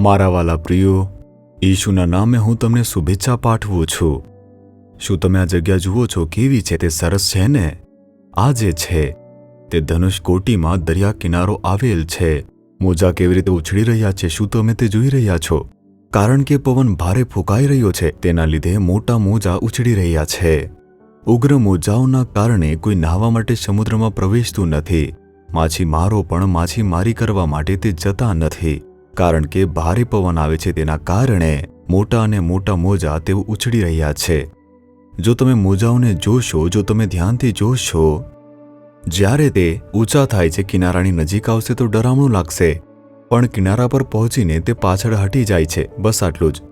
મારા વાલા પ્રિયો, ઈશુના નામે હું તમને શુભેચ્છા પાઠવું છું। શું તમે આ જગ્યા જુઓ છો? કેવી છે? તે સરસ છે ને? આ જે છે તે ધનુષકોટીમાં દરિયા કિનારો આવેલ છે। મોજા કેવી રીતે ઉછળી રહ્યા છે, શું તમે તે જોઈ રહ્યા છો? કારણ કે પવન ભારે ફૂંકાઈ રહ્યો છે, તેના લીધે મોટા મોજા ઉછળી રહ્યા છે। ઉગ્ર મોજાઓના કારણે કોઈ નહાવા માટે સમુદ્રમાં પ્રવેશતું નથી। માછીમારો પણ માછીમારી કરવા માટે તે જતા નથી, કારણ કે ભારે પવન આવે છે, તેના કારણે મોટા અને મોટા મોજા તેઓ ઉછળી રહ્યા છે। જો તમે મોજાઓને જોશો, જો તમે ધ્યાનથી જોશો, જ્યારે તે ઊંચા થાય છે, કિનારાની નજીક આવશે તો ડરામણું લાગશે, પણ કિનારા પર પહોંચીને તે પાછળ હટી જાય છે। બસ આટલું જ।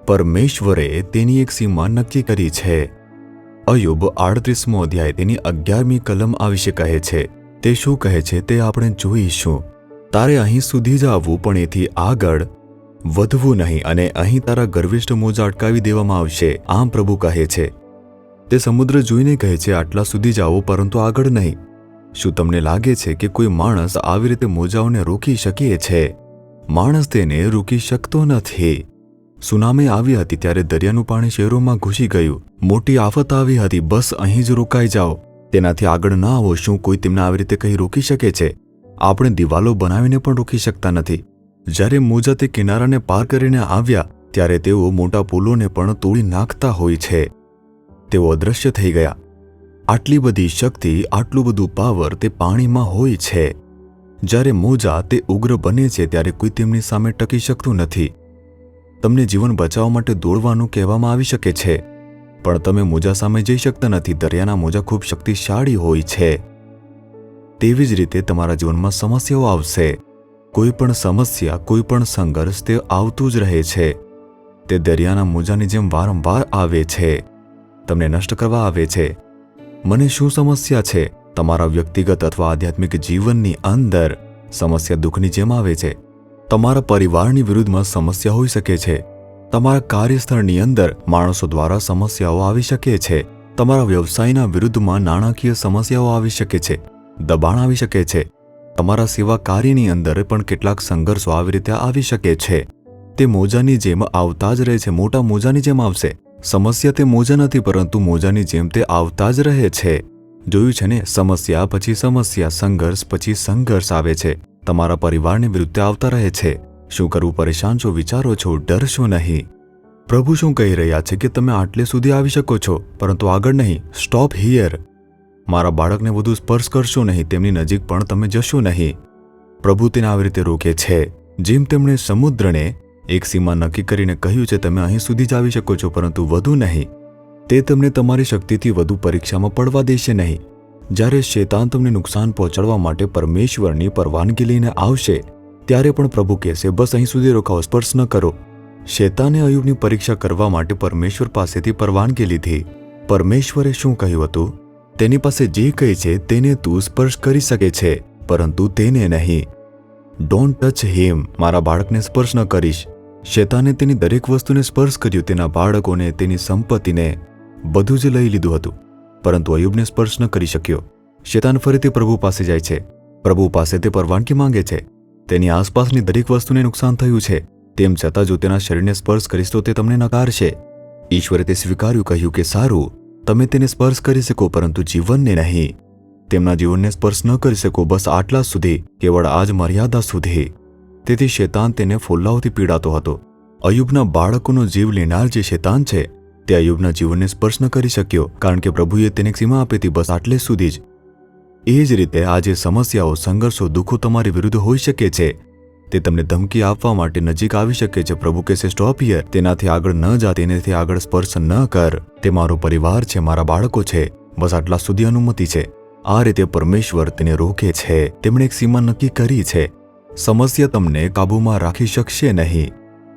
પરમેશ્વરે તેની એક સીમા નક્કી કરી છે। અયુબ 38મો અધ્યાય તેની 11મી કલમ આ વિશે કહે છે। તે શું કહે છે તે આપણે જોઈશું। તારે અહીં સુધી જ આવવું, પણ એથી આગળ વધવું નહીં, અને અહીં તારા ગર્વિષ્ઠ મોજા અટકાવી દેવામાં આવશે, આમ પ્રભુ કહે છે। તે સમુદ્ર જોઈને કહે છે, આટલા સુધી જ આવો, પરંતુ આગળ નહીં। શું તમને લાગે છે કે કોઈ માણસ આવી રીતે મોજાઓને રોકી શકે છે? માણસ તેને રોકી શકતો નથી। સુનામી આવી હતી ત્યારે દરિયાનું પાણી શહેરોમાં ઘૂસી ગયું। મોટી આફત આવી હતી, બસ અહીં જ રોકાઈ જાઓ, તેનાથી આગળ ના આવો। શું કોઈ તેમને આવી રીતે કંઈ રોકી શકે છે? આપણે દિવાલો બનાવીને પણ રોકી શકતા નથી। જ્યારે મોજા તે કિનારાને પાર કરીને આવ્યા ત્યારે તેઓ મોટા પુલોને પણ તોડી નાખતા હોય છે। તેઓ અદૃશ્ય થઈ ગયા। આટલી બધી શક્તિ, આટલું બધું પાવર તે પાણીમાં હોય છે। જ્યારે મોજા તે ઉગ્ર બને છે ત્યારે કોઈ તેમની સામે ટકી શકતું નથી। તમને જીવન બચાવવા માટે દોડવાનું કહેવામાં આવી શકે છે, પણ તમે મોજા સામે જઈ શકતા નથી। દરિયાના મોજા ખૂબ શક્તિશાળી હોય છે। તેવી જ રીતે તમારા જીવનમાં સમસ્યાઓ આવશે। કોઈ પણ સમસ્યા, કોઈ પણ સંઘર્ષ તે આવતું જ રહે છે। તે દરિયાના મોજાની જેમ વારંવાર આવે છે, તમને નષ્ટ કરવા આવે છે। મને શું સમસ્યા છે? તમારા વ્યક્તિગત અથવા આધ્યાત્મિક જીવનની અંદર સમસ્યા દુઃખની જેમ આવે છે। તમારા પરિવારની વિરુદ્ધમાં સમસ્યા હોઈ શકે છે। તમારા કાર્યસ્થળની અંદર માણસો દ્વારા સમસ્યાઓ આવી શકે છે। તમારા વ્યવસાયના વિરુદ્ધમાં નાણાકીય સમસ્યાઓ આવી શકે છે, દબાણ આવી શકે છે। તમારા સેવા કાર્યની અંદર પણ કેટલાક સંઘર્ષો આવી રીતે આવી શકે છે। તે મોજાની જેમ આવતા જ રહે છે, મોટા મોજાની જેમ આવશે। સમસ્યા તે મોજા નથી, પરંતુ મોજાની જેમ તે આવતા જ રહે છે। જોયું છે ને? સમસ્યા પછી સમસ્યા, સંઘર્ષ પછી સંઘર્ષ આવે છે। તમારા પરિવારની વિરુદ્ધ આવતા રહે છે। શું કરવું? પરેશાન છો? વિચારો છો? ડરશો નહીં। પ્રભુ શું કહી રહ્યા છે કે તમે આટલે સુધી આવી શકો છો, પરંતુ આગળ નહીં। Stop here. મારા બાળકને વધુ સ્પર્શ કરશો નહીં, તેમની નજીક પણ તમે જશો નહીં। પ્રભુ તેને આવી રીતે રોકે છે, જેમ તેમણે સમુદ્રને એક સીમા નક્કી કરીને કહ્યું છે, તમે અહીં સુધી જ આવી શકો છો, પરંતુ વધુ નહીં। તે તમને તમારી શક્તિથી વધુ પરીક્ષામાં પડવા દેશે નહીં। જ્યારે શેતાન તમને નુકસાન પહોંચાડવા માટે પરમેશ્વરની પરવાનગી લઈને આવશે, ત્યારે પણ પ્રભુ કહેશે, બસ અહીં સુધી રોકાઓ, સ્પર્શ ન કરો। શેતાને અયુબની પરીક્ષા કરવા માટે પરમેશ્વર પાસેથી પરવાનગી લીધી। પરમેશ્વરે શું કહ્યું હતું? તેની પાસે જે કંઈ છે તેને તું સ્પર્શ કરી શકે છે, પરંતુ તેને નહીં। ડોન્ટ ટચ હિમ। મારા બાળકને સ્પર્શ ન કરીશ। શેતાને તેની દરેક વસ્તુને સ્પર્શ કર્યું, તેના બાળકોને, તેની સંપત્તિને, બધું જ લઈ લીધું હતું, પરંતુ અયુબને સ્પર્શ ન કરી શક્યો। શેતાન ફરીથી પ્રભુ પાસે જાય છે, પ્રભુ પાસે તે પરવાનગી માંગે છે। તેની આસપાસની દરેક વસ્તુને નુકસાન થયું છે, તેમ છતાં જો તેના શરીરને સ્પર્શ કરીશ તો તે તમને નકારશે। ઈશ્વરે તે સ્વીકાર્યું, કહ્યું કે સારું, તમે તેને સ્પર્શ કરી શકો, પરંતુ જીવનને નહીં। તેમના જીવનને સ્પર્શ ન કરી શકો, બસ આટલા સુધી, કેવળ આ જ મર્યાદા સુધી। તેથી શેતાન તેને ફોલ્લાઓથી પીડાતો હતો। અયુબના બાળકોનો જીવ લેનાર જે શેતાન છે, તે અયુબના જીવનને સ્પર્શ ન કરી શક્યો, કારણ કે પ્રભુએ તેને એક સીમા આપી હતી, બસ આટલે સુધી જ। એ જ રીતે આજે સમસ્યાઓ, સંઘર્ષો, દુઃખો તમારી વિરુદ્ધ હોઈ શકે છે। તે તમને ધમકી આપવા માટે નજીક આવી શકે છે। પ્રભુ કહેશે, સ્ટોપ હિયર, તેનાથી આગળ ન જા, તેનાથી આગળ સ્પર્શ ન કર। તે મારો પરિવાર છે, મારા બાળકો છે, બસ આટલા સુધી અનુમતિ છે। આ રીતે પરમેશ્વર તેને રોકે છે। તેમણે એક સીમા નક્કી કરી છે। સમસ્યા તમને કાબૂમાં રાખી શકશે નહીં।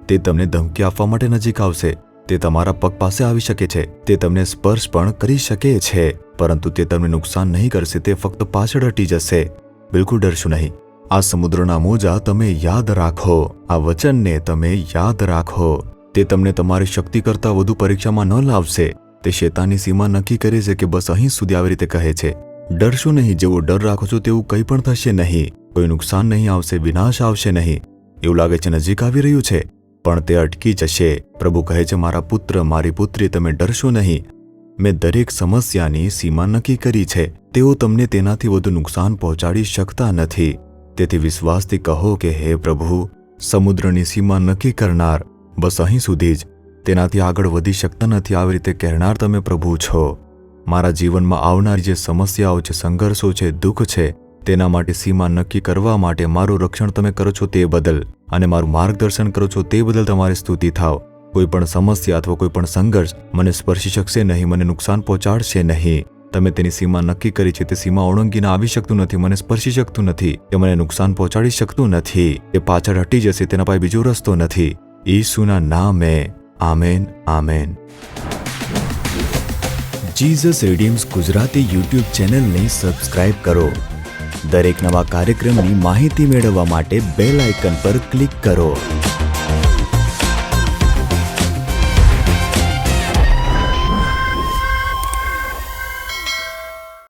તે તમને ધમકી આપવા માટે નજીક આવશે। તે તમારા પગ પાસે આવી શકે છે, તે તમને સ્પર્શ પણ કરી શકે છે, પરંતુ તે તમને નુકસાન નહીં કરશે। તે ફક્ત પાછળ હટી જશે। બિલકુલ ડરશો નહીં। આ સમુદ્રના મોજા તમે યાદ રાખો। આ વચનને તમે યાદ રાખો। તે તમને તમારી શક્તિ કરતાં વધુ પરીક્ષામાં ન લાવશે। તે શેતાનની સીમા નક્કી કરે છે કે બસ અહીં સુધી આવી રીતે કહે છે। ડરશો નહીં। જેવો ડર રાખો છો તેવું કંઈ પણ થશે નહીં। કોઈ નુકસાન નહીં આવશે, વિનાશ આવશે નહીં। એવું લાગે છે નજીક આવી રહ્યું છે, પણ તે અટકી જશે. પ્રભુ કહે છે, મારા પુત્ર, મારી પુત્રી, તમે ડરશો નહીં. મેં દરેક સમસ્યાની સીમા નક્કી કરી છે. તેઓ તમને તેનાથી વધુ નુકસાન પહોંચાડી શકતા નથી. તેથી વિશ્વાસથી કહો કે હે પ્રભુ, સમુદ્રની સીમા નક્કી કરનાર, બસ અહીં સુધી જ, તેનાથી આગળ વધી શકતા નથી, આવી રીતે કહેનાર તમે પ્રભુ છો. મારા જીવનમાં આવનારી જે સમસ્યાઓ છે, સંઘર્ષો છે, દુઃખ છે, તેના માટે સીમા નક્કી કરવા માટે મારું રક્ષણ તમે કરો છો તે બદલ, અને મારું માર્ગદર્શન કરો છો તે બદલ તમારી સ્તુતિ થાવ. કોઈ પણ સમસ્યા અથવા કોઈ પણ સંઘર્ષ મને સ્પર્શી શકશે નહીં, મને નુકસાન પહોંચાડશે નહીં. તમે તેની સીમા નક્કી કરી છે. તે સીમા ઓળંગીને આવી શકતું નથી, મને સ્પર્શી શકતું નથી, કે મને નુકસાન પહોંચાડી શકતું નથી. એ પાછળ હટી જશે, તેના પાસે બીજો રસ્તો નથી. ઈસુના નામે amen, amen. Jesus redeems Gujarati YouTube ચેનલને સબસ્ક્રાઇબ કરો. દરેક નવા કાર્યક્રમની માહિતી મેળવવા માટે બેલ આઇકન પર ક્લિક કરો.